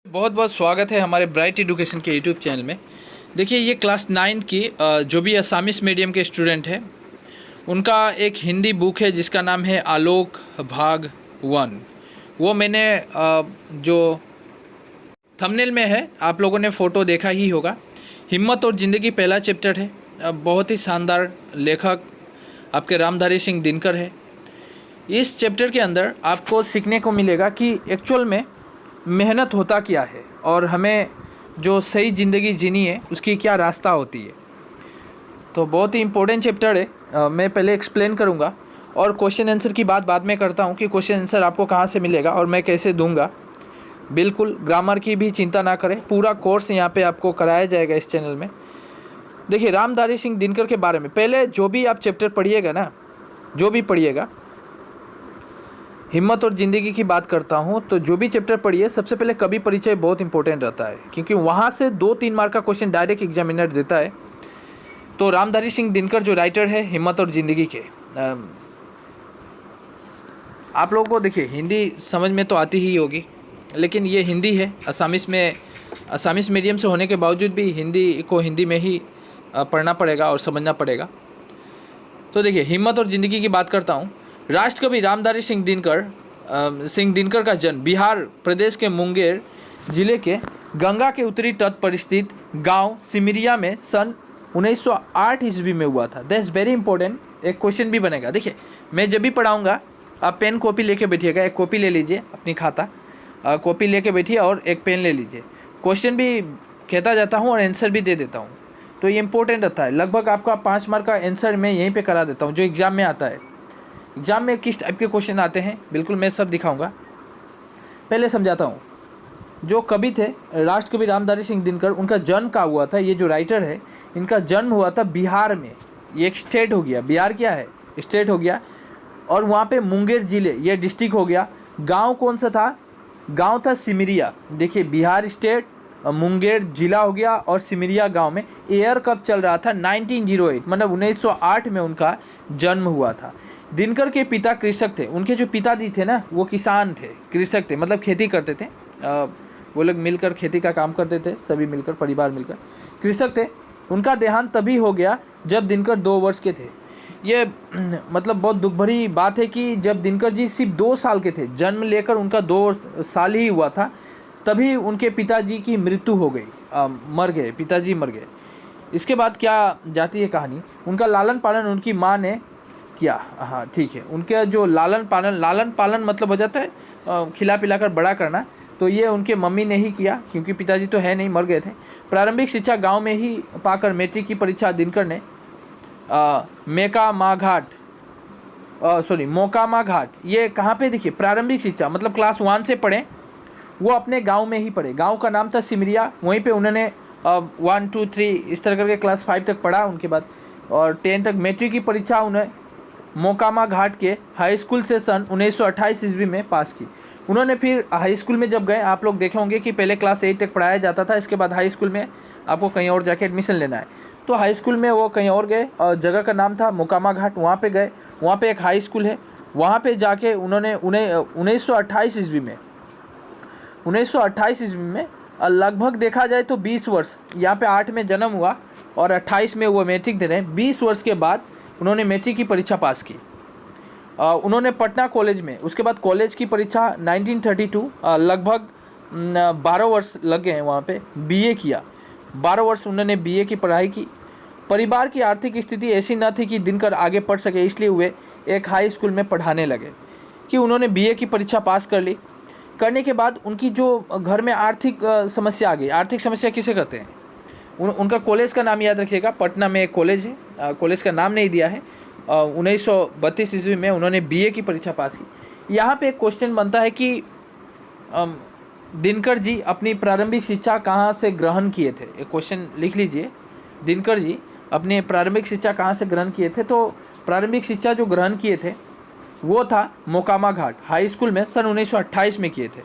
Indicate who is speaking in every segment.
Speaker 1: बहुत बहुत स्वागत है हमारे ब्राइट एजुकेशन के यूट्यूब चैनल में। देखिए, ये क्लास 9 की जो भी असामिस मीडियम के स्टूडेंट हैं उनका एक हिंदी बुक है जिसका नाम है आलोक भाग 1। वो मैंने जो थंबनेल में है आप लोगों ने फ़ोटो देखा ही होगा। हिम्मत और ज़िंदगी पहला चैप्टर है। बहुत ही शानदार लेखक आपके रामधारी सिंह दिनकर है। इस चैप्टर के अंदर आपको सीखने को मिलेगा कि एक्चुअल में मेहनत होता क्या है और हमें जो सही ज़िंदगी जीनी है उसकी क्या रास्ता होती है। तो बहुत ही इम्पोर्टेंट चैप्टर है। मैं पहले एक्सप्लेन करूँगा और क्वेश्चन आंसर की बात बाद में करता हूँ कि क्वेश्चन आंसर आपको कहाँ से मिलेगा और मैं कैसे दूंगा। बिल्कुल ग्रामर की भी चिंता ना करें, पूरा कोर्स यहाँ पे आपको कराया जाएगा इस चैनल में। देखिए, रामधारी सिंह दिनकर के बारे में पहले जो भी आप चैप्टर पढ़िएगा ना, जो भी पढ़िएगा, हिम्मत और ज़िंदगी की बात करता हूँ तो जो भी चैप्टर पढ़िए सबसे पहले कवि परिचय बहुत इंपॉर्टेंट रहता है, क्योंकि वहाँ से 2-3 मार्क का क्वेश्चन डायरेक्ट एग्जामिनर देता है। तो रामधारी सिंह दिनकर जो राइटर है हिम्मत और ज़िंदगी के, आप लोगों को देखिए हिंदी समझ में तो आती ही होगी, लेकिन ये हिंदी है। असामिस मीडियम से होने के बावजूद भी हिंदी को हिंदी में ही पढ़ना पड़ेगा और समझना पड़ेगा। तो देखिए, हिम्मत और ज़िंदगी की बात करता हूँ। राष्ट्रकवि रामधारी सिंह दिनकर का जन्म बिहार प्रदेश के मुंगेर जिले के गंगा के उत्तरी तट पर स्थित गांव सिमरिया में सन 1908 ईस्वी में हुआ था। That's very important. एक क्वेश्चन भी बनेगा। देखिए, मैं जब भी पढ़ाऊँगा आप पेन कॉपी लेके बैठिएगा। एक कॉपी ले लीजिए अपनी खाता, कॉपी लेके बैठिए और एक पेन ले लीजिए। क्वेश्चन भी कहता जाता हूँ और आंसर भी दे देता हूँ, तो ये इंपॉर्टेंट रहता है। लगभग आपका 5 मार्क का आंसर मैं यहीं पे करा देता हूँ जो एग्ज़ाम में आता है। एग्ज़ाम में किस टाइप के क्वेश्चन आते हैं बिल्कुल मैं सब दिखाऊंगा। पहले समझाता हूँ। जो कवि थे राष्ट्रकवि रामधारी सिंह दिनकर, उनका जन्म कहाँ हुआ था? ये जो राइटर है इनका जन्म हुआ था बिहार में। ये एक स्टेट हो गया, बिहार क्या है? स्टेट हो गया। और वहाँ पे मुंगेर जिले ये डिस्ट्रिक्ट हो गया। गाँव कौन सा था? गाँव था सिमरिया। देखिए, बिहार स्टेट, मुंगेर जिला हो गया और सिमरिया गांव में। ईयर कब चल रहा था? 1908, मतलब 1908 में उनका जन्म हुआ था। दिनकर के पिता कृषक थे। उनके जो पिताजी थे ना वो किसान थे, कृषक थे, मतलब खेती करते थे। वो लोग मिलकर खेती का काम करते थे, सभी मिलकर, परिवार मिलकर कृषक थे। उनका देहांत तभी हो गया जब दिनकर 2 वर्ष के थे। ये मतलब बहुत दुख भरी बात है कि जब दिनकर जी सिर्फ 2 साल के थे, जन्म लेकर उनका 2 साल ही हुआ था, तभी उनके पिताजी की मृत्यु हो गई, मर गए, पिताजी मर गए। इसके बाद क्या जाती है कहानी। उनका लालन पालन उनकी माँ ने किया। हाँ ठीक है, उनका जो लालन पालन मतलब हो जाता है खिला पिलाकर बड़ा करना, तो ये उनके मम्मी ने ही किया, क्योंकि पिताजी तो है नहीं, मर गए थे। प्रारंभिक शिक्षा गांव में ही पाकर मैट्रिक की परीक्षा दिनकर ने मोकामा घाट, ये कहाँ पे? देखिए, प्रारंभिक शिक्षा मतलब क्लास 1 से पढ़े, वो अपने गांव में ही पढ़े। गांव का नाम था सिमरिया। वहीं पे उन्होंने 1, 2, 3 इस तरह करके क्लास 5 तक पढ़ा। उनके बाद और 10 तक मैट्रिक की परीक्षा उन्हें मोकामा घाट के हाई स्कूल से सन 1928 ईस्वी में पास की। उन्होंने फिर हाई स्कूल में जब गए, आप लोग देखे होंगे कि पहले क्लास 8 तक पढ़ाया जाता था, इसके बाद हाई स्कूल में आपको कहीं और जाके एडमिशन लेना है। तो हाई स्कूल में वो कहीं और गए और जगह का नाम था मोकामा घाट। वहाँ पे गए, वहाँ पे एक हाई स्कूल है, वहाँ पे जाके उन्होंने 1928 ईस्वी में लगभग देखा जाए तो 20 वर्ष, यहाँ पे 8 में जन्म हुआ और 28 में वो मैट्रिक दे रहे हैं। 20 वर्ष के बाद उन्होंने मैट्रिक की परीक्षा पास की। उन्होंने पटना कॉलेज में, उसके बाद कॉलेज की परीक्षा 1932, लगभग 12 वर्ष लग गए हैं वहाँ पे, बीए किया। 12 वर्ष उन्होंने बीए की पढ़ाई की। परिवार की आर्थिक स्थिति ऐसी न थी कि दिनकर आगे पढ़ सके, इसलिए वे एक हाई स्कूल में पढ़ाने लगे। कि उन्होंने बीए की परीक्षा पास कर ली। करने के बाद उनकी जो घर में आर्थिक समस्या आ गई। आर्थिक समस्या किसे कहते हैं? उनका कॉलेज का नाम याद रखिएगा, पटना में एक कॉलेज है, कॉलेज का नाम नहीं दिया है। 1932 ईस्वी में उन्होंने बीए की परीक्षा पास की। यहाँ पे एक क्वेश्चन बनता है कि दिनकर जी अपनी प्रारंभिक शिक्षा कहाँ से ग्रहण किए थे? एक क्वेश्चन लिख लीजिए, दिनकर जी अपने प्रारंभिक शिक्षा कहाँ से ग्रहण किए थे? तो प्रारंभिक शिक्षा जो ग्रहण किए थे वो था मोकामा घाट हाई स्कूल में, सन 1928 में किए थे।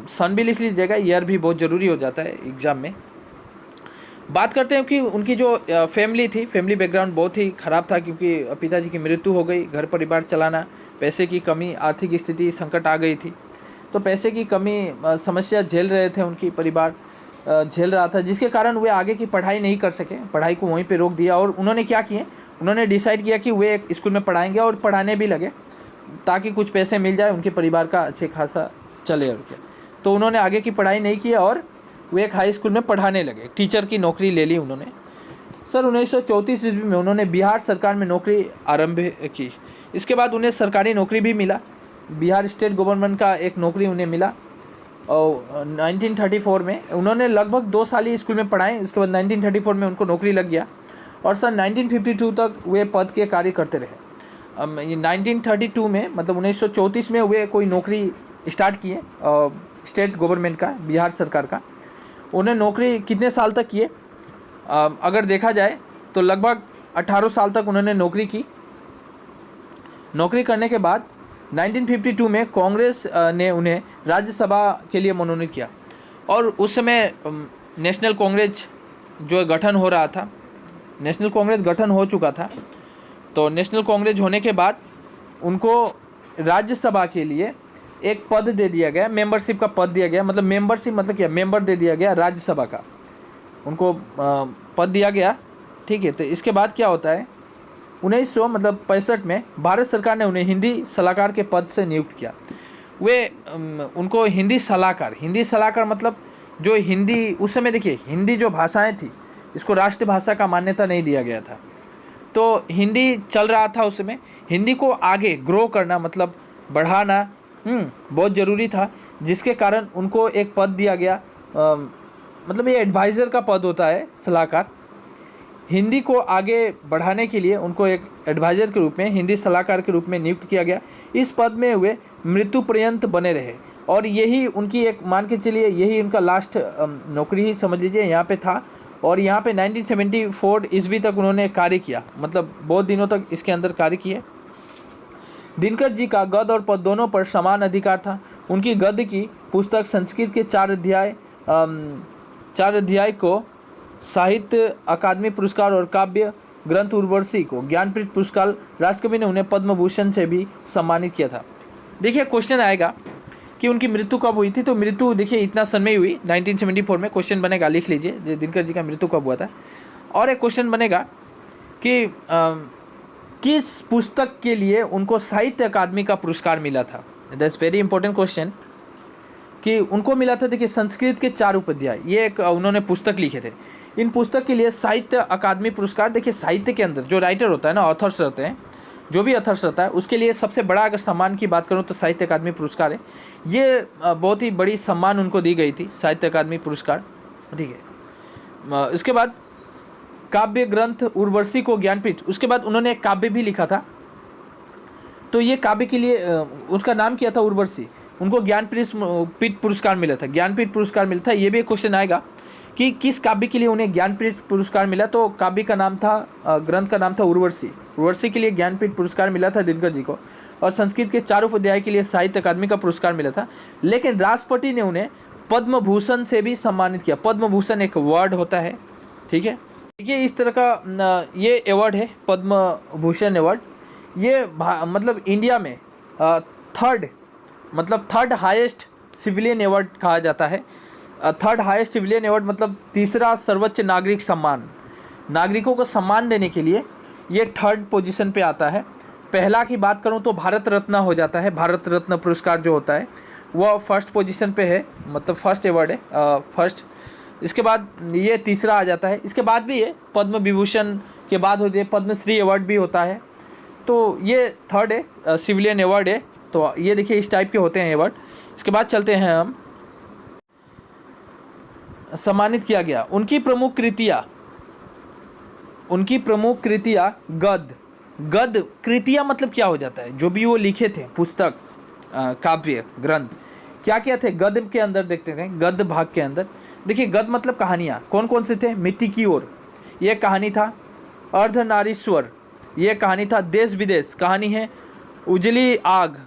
Speaker 1: सन भी लिख लीजिएगा, ईयर भी बहुत ज़रूरी हो जाता है एग्ज़ाम में। बात करते हैं कि उनकी जो फैमिली थी, फैमिली बैकग्राउंड बहुत ही ख़राब था, क्योंकि पिताजी की मृत्यु हो गई, घर परिवार चलाना, पैसे की कमी, आर्थिक स्थिति संकट आ गई थी। तो पैसे की कमी समस्या झेल रहे थे, उनकी परिवार झेल रहा था, जिसके कारण वे आगे की पढ़ाई नहीं कर सके, पढ़ाई को वहीं पे रोक दिया। और उन्होंने क्या किए, उन्होंने डिसाइड किया कि वे एक स्कूल में पढ़ाएंगे और पढ़ाने भी लगे ताकि कुछ पैसे मिल जाए, उनके परिवार का अच्छे खासा चले और क्या। तो उन्होंने आगे की पढ़ाई नहीं की और वे एक हाई स्कूल में पढ़ाने लगे, टीचर की नौकरी ले ली उन्होंने। सन 1934 ईस्वी में उन्होंने बिहार सरकार में नौकरी आरंभ की। इसके बाद उन्हें सरकारी नौकरी भी मिला, बिहार स्टेट गवर्नमेंट का एक नौकरी उन्हें मिला। और 1934 में उन्होंने लगभग 2 साल ही स्कूल में पढ़ाए। इसके बाद 1934 में उनको नौकरी लग गया और सन 1952 तक वे पद के कार्य करते रहे। 1932 में मतलब 1934 में वे कोई नौकरी स्टार्ट किए स्टेट गवर्नमेंट का, बिहार सरकार का। उन्हें नौकरी कितने साल तक किए, अगर देखा जाए तो लगभग 18 साल तक उन्होंने नौकरी की। नौकरी करने के बाद 1952 में कांग्रेस ने उन्हें राज्यसभा के लिए मनोनीत किया और उस समय नेशनल कांग्रेस जो गठन हो रहा था, नेशनल कांग्रेस गठन हो चुका था। तो नेशनल कांग्रेस होने के बाद उनको राज्यसभा के लिए एक पद दे दिया गया, मेंबरशिप का पद दिया गया। मतलब मेंबरशिप मतलब क्या, मेंबर दे दिया गया राज्यसभा का, उनको पद दिया गया, ठीक है। तो इसके बाद क्या होता है, 1965 में भारत सरकार ने उन्हें हिंदी सलाहकार के पद से नियुक्त किया। वे उनको हिंदी सलाहकार मतलब जो हिंदी उस समय, देखिए हिंदी जो भाषाएं थी इसको राष्ट्रभाषा का मान्यता नहीं दिया गया था, तो हिंदी चल रहा था उस समय। हिंदी को आगे ग्रो करना मतलब बढ़ाना बहुत ज़रूरी था, जिसके कारण उनको एक पद दिया गया। मतलब ये एडवाइज़र का पद होता है, सलाहकार। हिंदी को आगे बढ़ाने के लिए उनको एक एडवाइज़र के रूप में, हिंदी सलाहकार के रूप में नियुक्त किया गया। इस पद में वे मृत्यु पर्यंत बने रहे और यही उनकी एक, मान के चलिए यही उनका लास्ट नौकरी ही समझ लीजिए यहाँ पे था। और यहाँ पे 1974 ईस्वी तक उन्होंने कार्य किया, मतलब बहुत दिनों तक इसके अंदर कार्य किए। दिनकर जी का गद्य और पद दोनों पर समान अधिकार था। उनकी गद्य की पुस्तक संस्कृत के 4 अध्याय को साहित्य अकादमी पुरस्कार और काव्य ग्रंथ उर्वशी को ज्ञानपीठ पुरस्कार, राष्ट्रकवि ने उन्हें पद्म भूषण से भी सम्मानित किया था। देखिए क्वेश्चन आएगा कि उनकी मृत्यु कब हुई थी, तो मृत्यु देखिए इतना सन में हुई 1974 में। क्वेश्चन बनेगा, लिख लीजिए दिनकर जी का मृत्यु कब हुआ था। और एक क्वेश्चन बनेगा कि किस पुस्तक के लिए उनको साहित्य अकादमी का पुरस्कार मिला था। दैट्स वेरी इंपॉर्टेंट क्वेश्चन कि उनको मिला था, देखिए संस्कृत के 4 उपअध्याय, ये एक उन्होंने पुस्तक लिखे थे। इन पुस्तक के लिए साहित्य अकादमी पुरस्कार, देखिए साहित्य के अंदर जो राइटर होता है ना, ऑथर्स रहते हैं, जो भी ऑथर्स रहता है उसके लिए सबसे बड़ा अगर सम्मान की बात करूँ तो साहित्य अकादमी पुरस्कार है। ये बहुत ही बड़ी सम्मान उनको दी गई थी, साहित्य अकादमी पुरस्कार, ठीक है। इसके बाद काव्य ग्रंथ उर्वशी को ज्ञानपीठ, उसके बाद उन्होंने एक काव्य भी लिखा था, तो ये काव्य के लिए उसका नाम क्या था, उर्वशी। उनको ज्ञानपीठ पुरस्कार मिला था, ज्ञानपीठ पुरस्कार मिला था। ये भी एक क्वेश्चन आएगा कि किस काव्य के लिए उन्हें ज्ञानपीठ पुरस्कार मिला, तो काव्य का नाम था, ग्रंथ का नाम था उर्वशी। उर्वशी के लिए ज्ञानपीठ पुरस्कार मिला था दिनकर जी को। और संस्कृत के 4 उपअध्याय के लिए साहित्य अकादमी का पुरस्कार मिला था। लेकिन राष्ट्रपति ने उन्हें पद्म भूषण से भी सम्मानित किया। पद्म भूषण एक वर्ड होता है, ठीक है। देखिए इस तरह का ये अवार्ड है, पद्म भूषण अवार्ड। ये मतलब इंडिया में थर्ड हाईएस्ट सिविलियन अवार्ड कहा जाता है। थर्ड हाईएस्ट सिविलियन अवार्ड मतलब तीसरा सर्वोच्च नागरिक सम्मान। नागरिकों को सम्मान देने के लिए ये 3rd पोजीशन पे आता है। पहला की बात करूं तो भारत रत्न हो जाता है। भारत रत्न पुरस्कार जो होता है वह 1st पोजीशन पे है, मतलब फर्स्ट अवार्ड है, फर्स्ट। इसके बाद ये तीसरा आ जाता है। इसके बाद भी ये पद्म विभूषण के बाद होती है, पद्मश्री अवार्ड भी होता है। तो ये 3rd है, सिविलियन अवार्ड है। तो ये देखिए इस टाइप के होते हैं अवार्ड। इसके बाद चलते हैं हम, सम्मानित किया गया उनकी प्रमुख कृतियाँ गद्य कृतियाँ मतलब क्या हो जाता है, जो भी वो लिखे थे पुस्तक, काव्य ग्रंथ, क्या क्या थे गद्य के अंदर, देखते थे गद्य भाग के अंदर। देखिए गद्य मतलब कहानियाँ, कौन कौन से थे, मिट्टी की ओर ये कहानी था, अर्धनारीश्वर ये कहानी था, देश विदेश कहानी है, उजली आग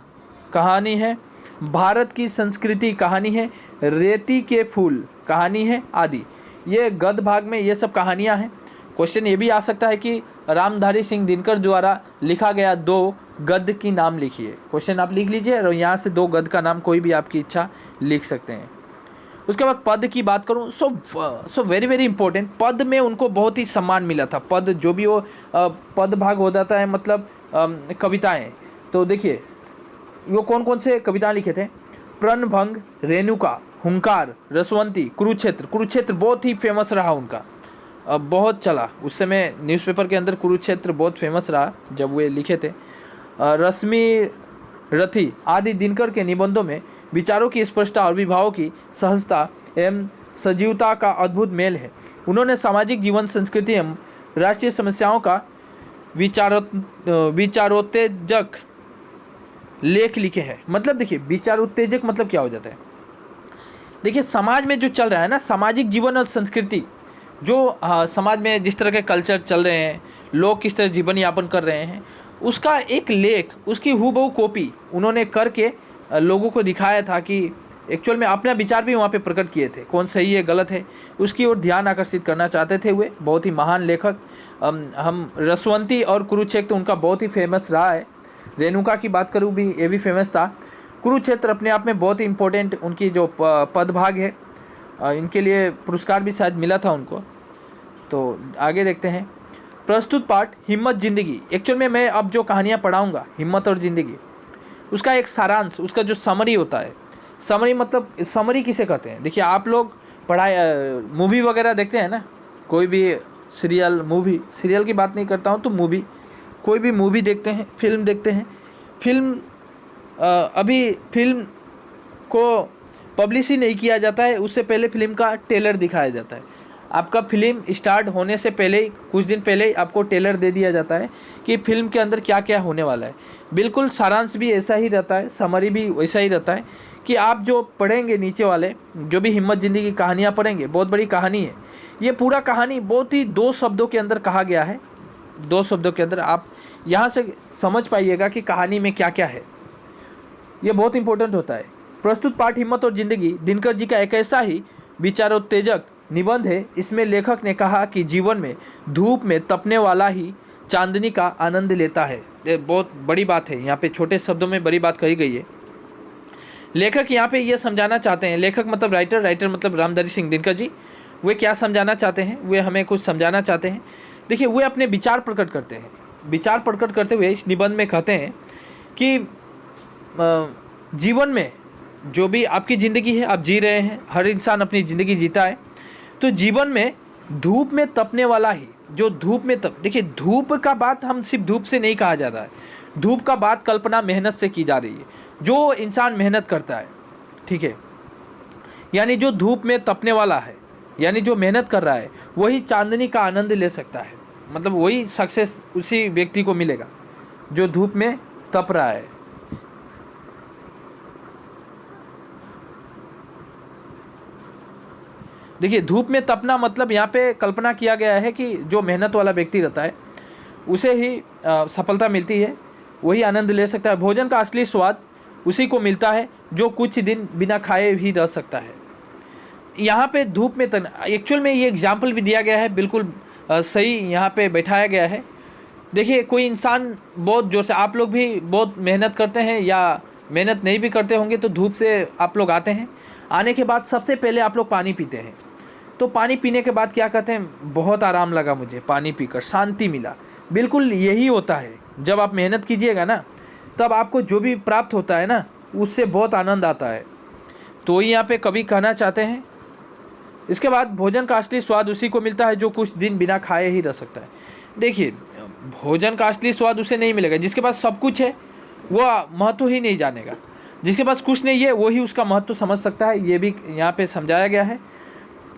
Speaker 1: कहानी है, भारत की संस्कृति कहानी है, रेती के फूल कहानी है आदि। ये गद्य भाग में ये सब कहानियाँ हैं। क्वेश्चन ये भी आ सकता है कि रामधारी सिंह दिनकर द्वारा लिखा गया 2 गद्य की नाम लिखिए। क्वेश्चन आप लिख लीजिए और यहाँ से 2 गद्य का नाम कोई भी आपकी इच्छा लिख सकते हैं। उसके बाद पद की बात करूँ, सो वेरी वेरी इंपॉर्टेंट। पद में उनको बहुत ही सम्मान मिला था। पद जो भी वो पद भाग हो जाता है, मतलब कविताएं। तो देखिए वो कौन कौन से कविता लिखे थे। प्रणभंग, रेणुका, हुंकार, रसवंती, कुरुक्षेत्र। कुरुक्षेत्र बहुत ही फेमस रहा उनका, बहुत चला उस समय न्यूज़पेपर के अंदर। कुरुक्षेत्र बहुत फेमस रहा जब वे लिखे थे। रश्मि रथी आदि दिनकर के निबंधों में विचारों की स्पष्टता और विभावों की सहजता एवं सजीवता का अद्भुत मेल है। उन्होंने सामाजिक जीवन, संस्कृति एवं राष्ट्रीय समस्याओं का विचारोत्तेजक लेख लिखे हैं। मतलब देखिए विचारोत्तेजक मतलब क्या हो जाता है। देखिए समाज में जो चल रहा है ना, सामाजिक जीवन और संस्कृति, जो समाज में जिस तरह के कल्चर चल रहे हैं, लोग किस तरह जीवन यापन कर रहे हैं, उसका एक लेख, उसकी हूबहू कॉपी उन्होंने करके लोगों को दिखाया था कि एक्चुअल में अपना विचार भी वहाँ पे प्रकट किए थे, कौन सही है गलत है उसकी ओर ध्यान आकर्षित करना चाहते थे। वे बहुत ही महान लेखक। हम रसवंती और कुरुक्षेत्र उनका बहुत ही फेमस रहा है। रेणुका की बात करूँ भी, ये भी फेमस था। कुरुक्षेत्र अपने आप में बहुत ही इम्पोर्टेंट, उनकी जो पदभाग है, इनके लिए पुरस्कार भी शायद मिला था उनको। तो आगे देखते हैं। प्रस्तुत पाठ हिम्मत ज़िंदगी। एक्चुअल में मैं अब जो कहानियाँ पढ़ाऊँगा हिम्मत और ज़िंदगी, उसका एक सारांश, उसका जो समरी होता है। समरी मतलब, समरी किसे कहते हैं। देखिए आप लोग पढ़ाई मूवी वगैरह देखते हैं ना, कोई भी सीरियल, मूवी, सीरियल की बात नहीं करता हूँ, तो मूवी, कोई भी मूवी देखते हैं, फिल्म देखते हैं। फिल्म अभी फिल्म को पब्लिश ही नहीं किया जाता है, उससे पहले फिल्म का ट्रेलर दिखाया जाता है। आपका फिल्म स्टार्ट होने से पहले ही, कुछ दिन पहले ही आपको ट्रेलर दे दिया जाता है कि फिल्म के अंदर क्या क्या होने वाला है। बिल्कुल सारांश भी ऐसा ही रहता है, समरी भी वैसा ही रहता है कि आप जो पढ़ेंगे नीचे वाले, जो भी हिम्मत ज़िंदगी की कहानियाँ पढ़ेंगे, बहुत बड़ी कहानी है ये। पूरा कहानी बहुत ही 2 शब्दों के अंदर कहा गया है। 2 शब्दों के अंदर आप यहाँ से समझ पाइएगा कि कहानी में क्या क्या है। ये बहुत इंपॉर्टेंट होता है। प्रस्तुत पाठ हिम्मत और ज़िंदगी दिनकर जी का एक ऐसा ही विचारोत्तेजक निबंध है। इसमें लेखक ने कहा कि जीवन में धूप में तपने वाला ही चांदनी का आनंद लेता है। ये बहुत बड़ी बात है, यहाँ पे छोटे शब्दों में बड़ी बात कही गई है। लेखक यहाँ पे ये समझाना चाहते हैं, लेखक मतलब राइटर, राइटर मतलब रामधारी सिंह दिनकर जी। वे क्या समझाना चाहते हैं, वे हमें कुछ समझाना चाहते हैं। देखिए वे अपने विचार प्रकट करते हैं। विचार प्रकट करते हुए इस निबंध में कहते हैं कि जीवन में जो भी आपकी ज़िंदगी है, आप जी रहे हैं, हर इंसान अपनी ज़िंदगी जीता है, तो जीवन में धूप में तपने वाला ही, जो धूप में तप, देखिए धूप का बात हम सिर्फ धूप से नहीं कहा जा रहा है, धूप का बात कल्पना मेहनत से की जा रही है। जो इंसान मेहनत करता है, ठीक है, यानी जो धूप में तपने वाला है, यानी जो मेहनत कर रहा है, वही चांदनी का आनंद ले सकता है। मतलब वही सक्सेस उसी व्यक्ति को मिलेगा जो धूप में तप रहा है। देखिए धूप में तपना मतलब यहाँ पे कल्पना किया गया है कि जो मेहनत वाला व्यक्ति रहता है उसे ही सफलता मिलती है, वही आनंद ले सकता है। भोजन का असली स्वाद उसी को मिलता है जो कुछ दिन बिना खाए भी रह सकता है। यहाँ पे धूप में एक्चुअल में ये एग्जाम्पल भी दिया गया है, बिल्कुल सही यहाँ पे बैठाया गया है। देखिए कोई इंसान बहुत जोर से, आप लोग भी बहुत मेहनत करते हैं या मेहनत नहीं भी करते होंगे, तो धूप से आप लोग आते हैं, आने के बाद सबसे पहले आप लोग पानी पीते हैं। तो पानी पीने के बाद क्या कहते हैं, बहुत आराम लगा मुझे, पानी पीकर शांति मिला। बिल्कुल यही होता है, जब आप मेहनत कीजिएगा ना, तब आपको जो भी प्राप्त होता है ना, उससे बहुत आनंद आता है। तो यहाँ पे कवि कहना चाहते हैं। इसके बाद भोजन का असली स्वाद उसी को मिलता है जो कुछ दिन बिना खाए ही रह सकता है। देखिए भोजन का असली स्वाद उसे नहीं मिलेगा जिसके पास सब कुछ है, वह महत्व ही नहीं जानेगा। जिसके पास कुछ नहीं है वही उसका महत्व समझ सकता है, ये भी यहाँ पे समझाया गया है।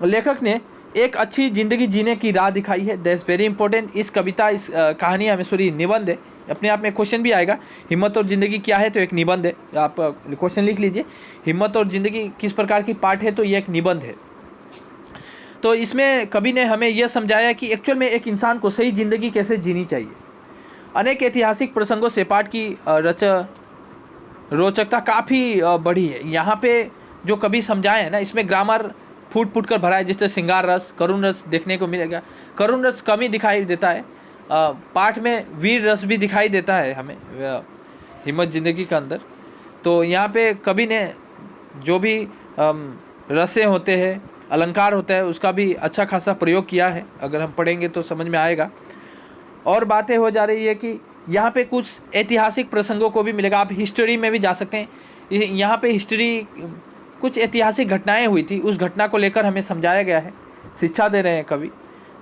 Speaker 1: लेखक ने एक अच्छी ज़िंदगी जीने की राह दिखाई है, दैट्स वेरी इंपॉर्टेंट। इस कविता, इस कहानी हमें सॉरी निबंध है, अपने आप में क्वेश्चन भी आएगा, हिम्मत और ज़िंदगी क्या है, तो एक निबंध है। आप क्वेश्चन लिख लीजिए, हिम्मत और ज़िंदगी किस प्रकार की पाठ है, तो ये एक निबंध है। तो इसमें कवि ने हमें यह समझाया कि एक्चुअल में एक इंसान को सही ज़िंदगी कैसे जीनी चाहिए। अनेक ऐतिहासिक प्रसंगों से पाठ की रोचकता काफ़ी बढ़ी है। यहाँ पे जो कवि समझाए हैं ना, इसमें ग्रामर फूट फूट कर भरा है, जिससे श्रृंगार रस, करुण रस देखने को मिलेगा। करुण रस कम ही दिखाई देता है, पाठ में वीर रस भी दिखाई देता है हमें हिम्मत ज़िंदगी के अंदर। तो यहाँ पे कवि ने जो भी रसें होते हैं, अलंकार होता है, उसका भी अच्छा खासा प्रयोग किया है। अगर हम पढ़ेंगे तो समझ में आएगा। और बातें हो जा रही है कि यहाँ पे कुछ ऐतिहासिक प्रसंगों को भी मिलेगा। आप हिस्ट्री में भी जा सकते हैं। यहाँ पे हिस्ट्री, कुछ ऐतिहासिक घटनाएं हुई थी, उस घटना को लेकर हमें समझाया गया है, शिक्षा दे रहे हैं कवि।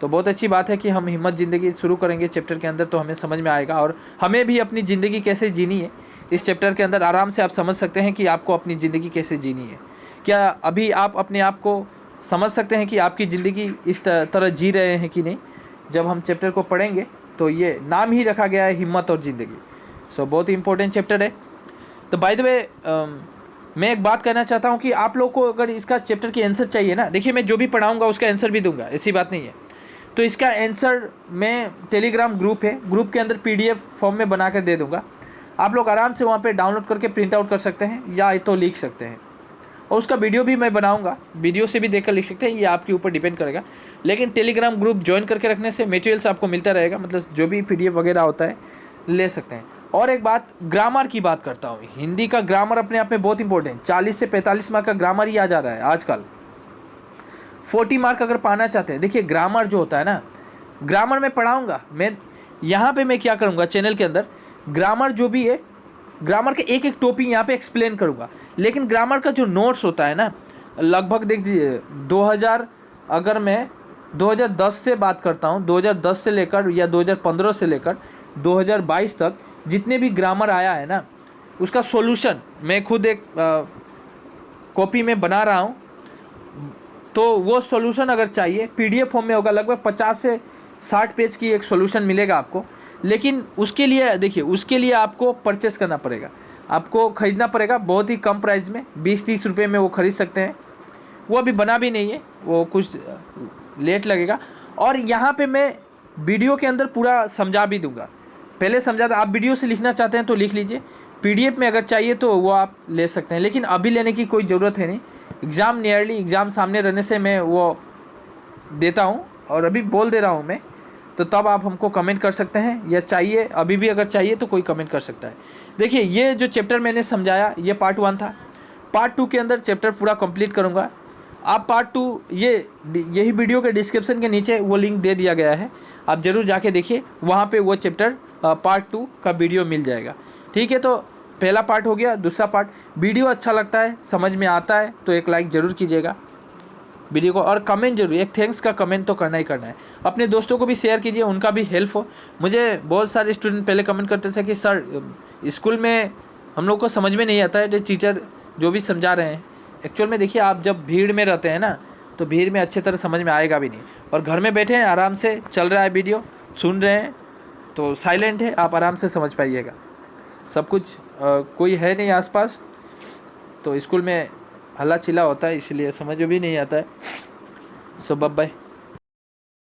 Speaker 1: तो बहुत अच्छी बात है कि हम हिम्मत ज़िंदगी शुरू करेंगे चैप्टर के अंदर, तो हमें समझ में आएगा और हमें भी अपनी ज़िंदगी कैसे जीनी है इस चैप्टर के अंदर आराम से आप समझ सकते हैं कि आपको अपनी ज़िंदगी कैसे जीनी है। क्या अभी आप अपने आप को समझ सकते हैं कि आपकी ज़िंदगी इस तरह जी रहे हैं कि नहीं? जब हम चैप्टर को पढ़ेंगे तो ये नाम ही रखा गया है, हिम्मत और ज़िंदगी। सो बहुत ही इंपॉर्टेंट चैप्टर है। तो बाय द वे मैं एक बात कहना चाहता हूँ कि आप लोग को अगर इसका चैप्टर की आंसर चाहिए ना, देखिए मैं जो भी पढ़ाऊँगा उसका आंसर भी दूंगा, ऐसी बात नहीं है। तो इसका आंसर मैं टेलीग्राम ग्रुप है, ग्रुप के अंदर PDF फॉर्म में बना कर दे दूँगा। आप लोग आराम से वहाँ पे डाउनलोड करके प्रिंट आउट कर सकते हैं या तो लिख सकते हैं, और उसका वीडियो भी मैं बनाऊंगा, वीडियो से भी देखकर लिख सकते हैं, ये आपके ऊपर डिपेंड करेगा। लेकिन टेलीग्राम ग्रुप ज्वाइन करके रखने से मटेरियल्स आपको मिलता रहेगा, मतलब जो भी PDF वगैरह होता है ले सकते हैं। और एक बात, ग्रामर की बात करता हूँ। हिंदी का ग्रामर अपने आप में बहुत इंपॉर्टेंट, 40 से 45 मार्क का ग्रामर ही आ जा रहा है आजकल। 40 मार्क अगर पाना चाहते हैं, देखिए ग्रामर जो होता है ना, ग्रामर में पढ़ाऊँगा मैं। यहाँ पर मैं क्या करूँगा, चैनल के अंदर ग्रामर जो भी है, ग्रामर के एक एक टॉपिक यहाँ पे एक्सप्लेन करूँगा। लेकिन ग्रामर का जो नोट्स होता है ना, लगभग देख लीजिए 2000, अगर मैं 2010 से बात करता हूँ, 2010 से लेकर या 2015 से लेकर 2022 तक जितने भी ग्रामर आया है ना, उसका सॉल्यूशन मैं खुद एक कॉपी में बना रहा हूँ। तो वो सॉल्यूशन अगर चाहिए PDF फॉर्म में होगा, लगभग 50 से 60 पेज की एक सॉल्यूशन मिलेगा आपको। लेकिन उसके लिए देखिए, उसके लिए आपको परचेस करना पड़ेगा, आपको ख़रीदना पड़ेगा बहुत ही कम प्राइस में, 20-30 रुपये में वो ख़रीद सकते हैं। वो अभी बना भी नहीं है, वो कुछ लेट लगेगा। और यहाँ पे मैं वीडियो के अंदर पूरा समझा भी दूंगा, पहले समझा था। आप वीडियो से लिखना चाहते हैं तो लिख लीजिए, PDF में अगर चाहिए तो वो आप ले सकते हैं, लेकिन अभी लेने की कोई ज़रूरत है नहीं। एग्ज़ाम नियरली, एग्ज़ाम सामने रहने से मैं वो देता हूँ, और अभी बोल दे रहा हूँ मैं, तो तब आप हमको कमेंट कर सकते हैं, या चाहिए अभी भी अगर चाहिए तो कोई कमेंट कर सकता है। देखिए ये जो चैप्टर मैंने समझाया ये पार्ट 1 था। पार्ट 2 के अंदर चैप्टर पूरा कंप्लीट करूँगा। आप पार्ट 2 यही वीडियो के डिस्क्रिप्शन के नीचे वो लिंक दे दिया गया है, आप ज़रूर जाके देखिए, वहाँ पे वो चैप्टर पार्ट 2 का वीडियो मिल जाएगा। ठीक है, तो पहला पार्ट हो गया। दूसरा पार्ट, वीडियो अच्छा लगता है, समझ में आता है तो एक लाइक ज़रूर कीजिएगा वीडियो को, और कमेंट जरूर, एक थैंक्स का कमेंट तो करना ही करना है। अपने दोस्तों को भी शेयर कीजिए, उनका भी हेल्प हो। मुझे बहुत सारे स्टूडेंट पहले कमेंट करते थे कि सर स्कूल में हम लोग को समझ में नहीं आता है जो टीचर जो भी समझा रहे हैं। एक्चुअल में देखिए, आप जब भीड़ में रहते हैं ना, तो भीड़ में अच्छे तरह समझ में आएगा भी नहीं। और घर में बैठे हैं, आराम से चल रहा है वीडियो, सुन रहे हैं, तो साइलेंट है, आप आराम से समझ पाइएगा सब कुछ। कोई है नहीं आसपास, तो स्कूल में हल्ला चिल्ला होता है, इसलिए समझ भी नहीं आता है। सो बाय बाय।